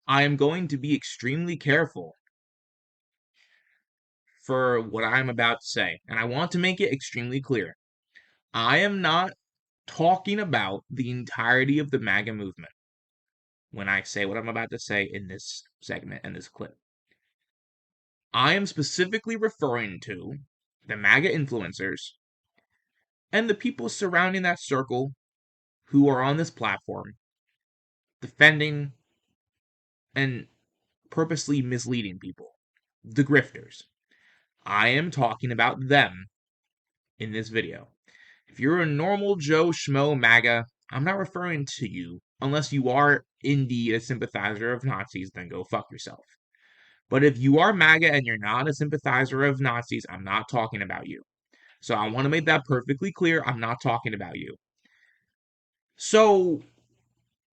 I am going to be extremely careful for what I'm about to say, and I want to make it extremely clear. I am not talking about the entirety of the MAGA movement when I say what I'm about to say in this segment and this clip. I am specifically referring to the MAGA influencers and the people surrounding that circle who are on this platform defending and purposely misleading people. The grifters. I am talking about them in this video. If you're a normal Joe Schmo MAGA, I'm not referring to you unless you are indeed a sympathizer of Nazis, then go fuck yourself. But if you are MAGA and you're not a sympathizer of Nazis, I'm not talking about you. So I want to make that perfectly clear. I'm not talking about you. So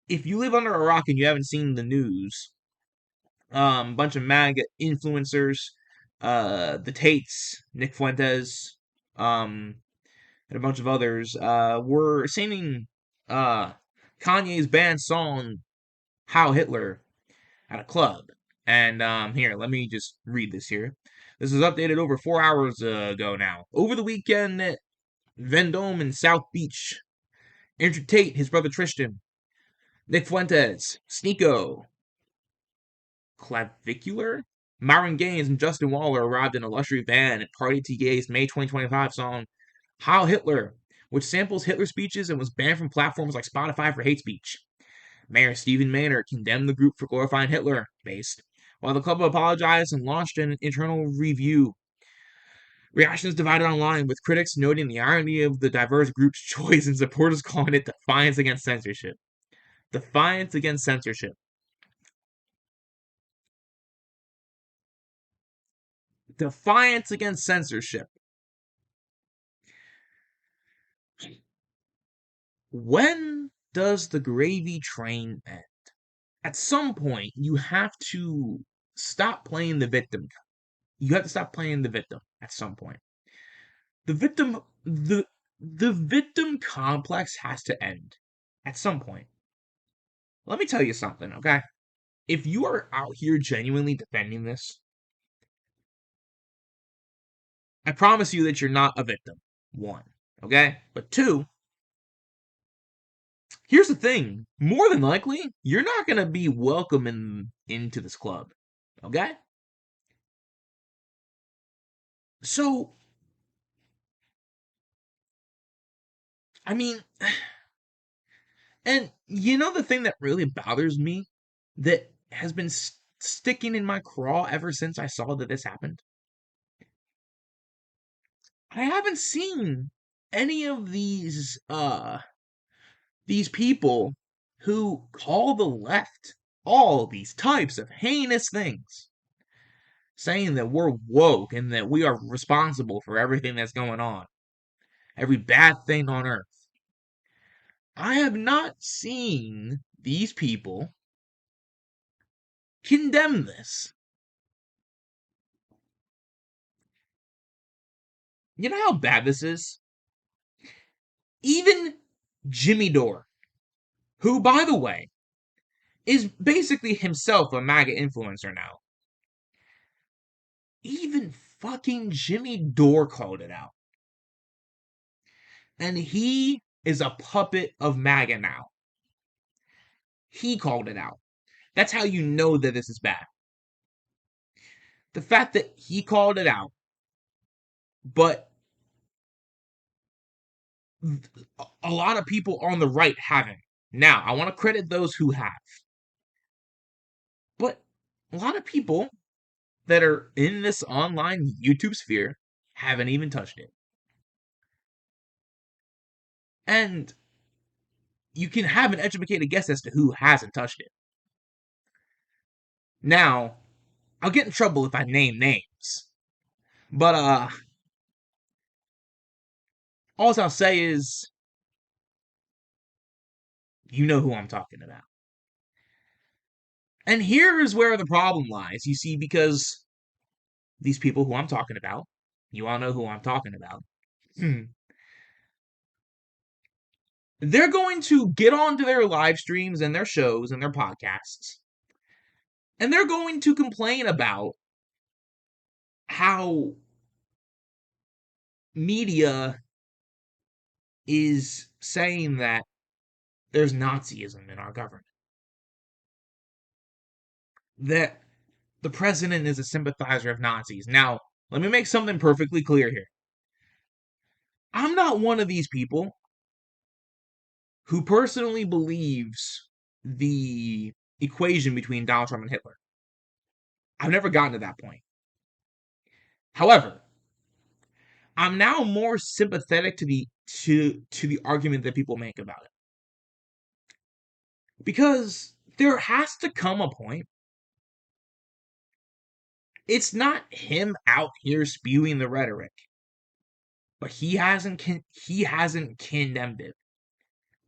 if you live under a rock and you haven't seen the news, bunch of MAGA influencers, the Tates, Nick Fuentes, and a bunch of others, were singing Kanye's banned song "How Hitler" at a club. And here, let me just read this here. This is updated over 4 hours ago now. Over the weekend, Vendome and South Beach. Andrew Tate, his brother Tristan, Nick Fuentes, Sneeko, Clavicular, Myron Gaines, and Justin Waller arrived in a luxury van at Party TK's May 2025 song Heil Hitler, which samples Hitler speeches and was banned from platforms like Spotify for hate speech. Mayor Stephen Maynard condemned the group for glorifying Hitler, based, while the club apologized and launched an internal review. Reactions divided online, with critics noting the irony of the diverse group's choice and supporters calling it defiance against censorship. Defiance against censorship. Defiance against censorship. When does the gravy train end? At some point, you have to stop playing the victim. You have to stop playing the victim at some point. The victim the victim complex has to end at some point. Let me tell you something, okay? If you are out here genuinely defending this, I promise you that you're not a victim. One, okay? But two, here's the thing. More than likely, you're not going to be welcome into this club. Okay? So, I mean, and you know the thing that really bothers me that has been sticking in my craw ever since I saw that this happened? I haven't seen any of these people who call the left all these types of heinous things, saying that we're woke and that we are responsible for everything that's going on, every bad thing on earth. I have not seen these people condemn this. You know how bad this is? Even Jimmy Dore, who, by the way, is basically himself a MAGA influencer now. Even fucking Jimmy Dore called it out. And he is a puppet of MAGA now. He called it out. That's how you know that this is bad. The fact that he called it out, but a lot of people on the right haven't. Now, I want to credit those who have. But a lot of people that are in this online YouTube sphere haven't even touched it. And you can have an educated guess as to who hasn't touched it. Now, I'll get in trouble if I name names. But all I'll say is you know who I'm talking about. And here is where the problem lies, you see, because these people who I'm talking about, you all know who I'm talking about. They're going to get onto their live streams and their shows and their podcasts And they're going to complain about how media is saying that there's Nazism in our government, that the president is a sympathizer of Nazis. Now, let me make something perfectly clear here. I'm not one of these people who personally believes the equation between Donald Trump and Hitler. I've never gotten to that point. However, I'm now more sympathetic to the argument that people make about it. Because there has to come a point. It's not him out here spewing the rhetoric, but he hasn't condemned it.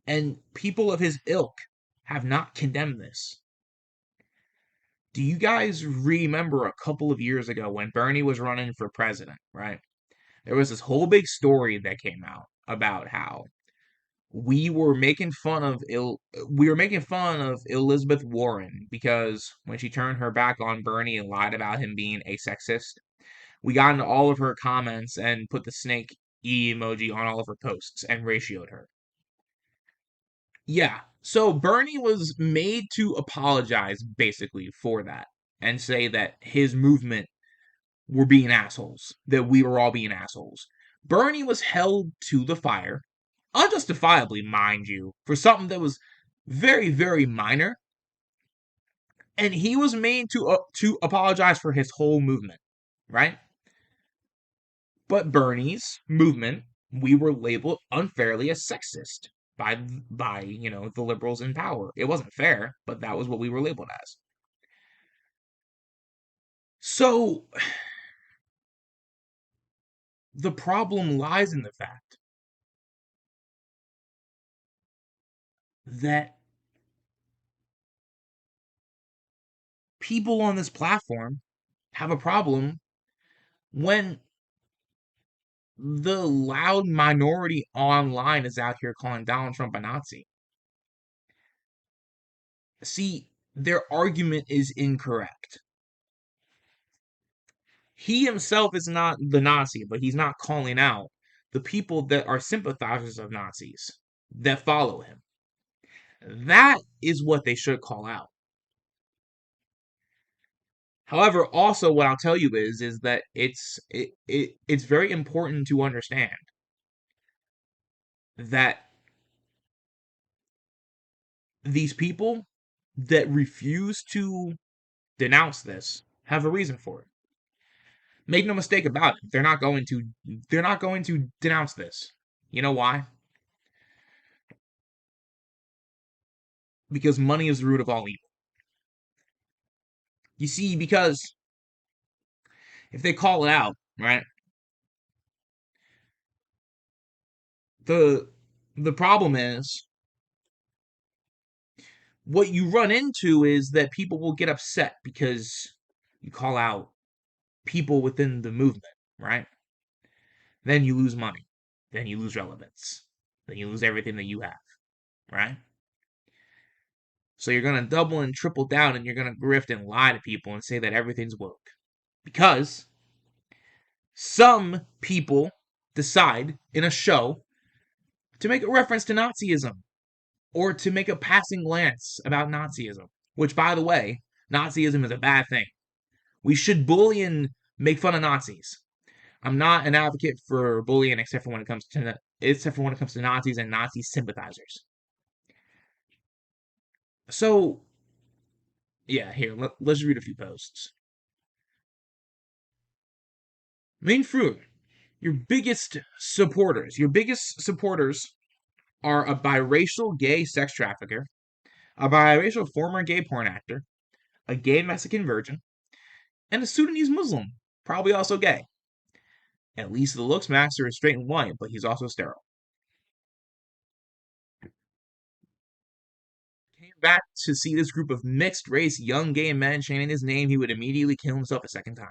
And people of his ilk have not condemned this. Do you guys remember a couple of years ago when Bernie was running for president, right? There was this whole big story that came out about how we were making fun of Elizabeth Warren because when she turned her back on Bernie and lied about him being a sexist, we got into all of her comments and put the snake emoji on all of her posts and ratioed her. Yeah, so Bernie was made to apologize basically for that and say that his movement were being assholes, that we were all being assholes. Bernie was held to the fire, unjustifiably, mind you, for something that was very, very minor, and he was made to apologize for his whole movement, right? But Bernie's movement, we were labeled unfairly as sexist by the liberals in power. It wasn't fair, but that was what we were labeled as. So the problem lies in the fact that people on this platform have a problem when the loud minority online is out here calling Donald Trump a Nazi. See, their argument is incorrect. He himself is not the Nazi, but he's not calling out the people that are sympathizers of Nazis that follow him. That is what they should call out. However, also what I'll tell you is that it's very important to understand that these people that refuse to denounce this have a reason for it. Make no mistake about it. They're not going to denounce this. You know why? Because money is the root of all evil. You see, because if they call it out, right? The the problem is what you run into is that people will get upset because you call out people within the movement, right? Then you lose money. Then you lose relevance. Then you lose everything that you have, right? So you're going to double and triple down and you're going to grift and lie to people and say that everything's woke. Because some people decide in a show to make a reference to Nazism or to make a passing glance about Nazism, which, by the way, Nazism is a bad thing. We should bully and make fun of Nazis. I'm not an advocate for bullying except for when it comes to Nazis and Nazi sympathizers. So, yeah, here, let's read a few posts. Main fruit, your biggest supporters are a biracial gay sex trafficker, a biracial former gay porn actor, a gay Mexican virgin, and a Sudanese Muslim, probably also gay. At least the looks master is straight and white, but he's also sterile. Came back to see this group of mixed race young gay men chanting his name, he would immediately kill himself a second time.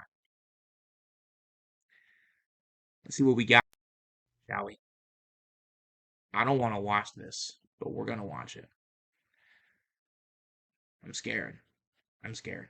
Let's see what we got, shall we? I don't want to watch this, but we're gonna watch it. I'm scared. I'm scared.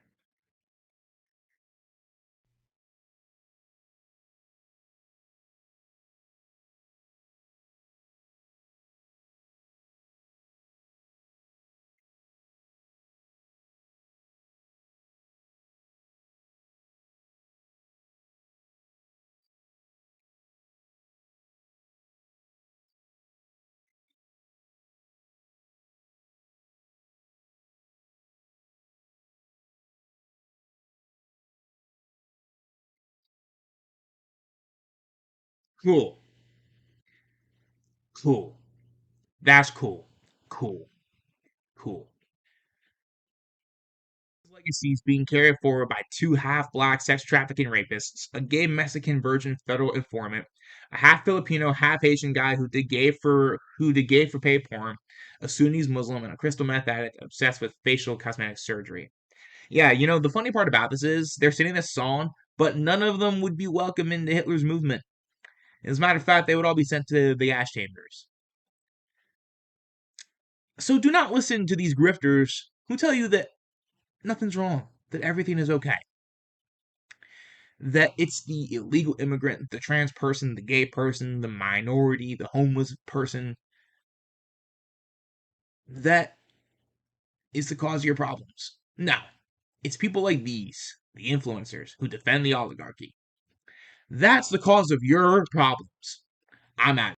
Cool. Cool. That's cool. Cool. Cool. Legacy is being carried forward by two half-black sex trafficking rapists, a gay Mexican virgin federal informant, a half Filipino, half Asian guy who did gay for pay porn, a Sunnis Muslim, and a crystal meth addict obsessed with facial cosmetic surgery. Yeah, the funny part about this is they're singing this song, but none of them would be welcome into Hitler's movement. As a matter of fact, they would all be sent to the gas chambers. So do not listen to these grifters who tell you that nothing's wrong, that everything is okay, that it's the illegal immigrant, the trans person, the gay person, the minority, the homeless person that is the cause of your problems. No, it's people like these, the influencers who defend the oligarchy. That's the cause of your problems. I'm out.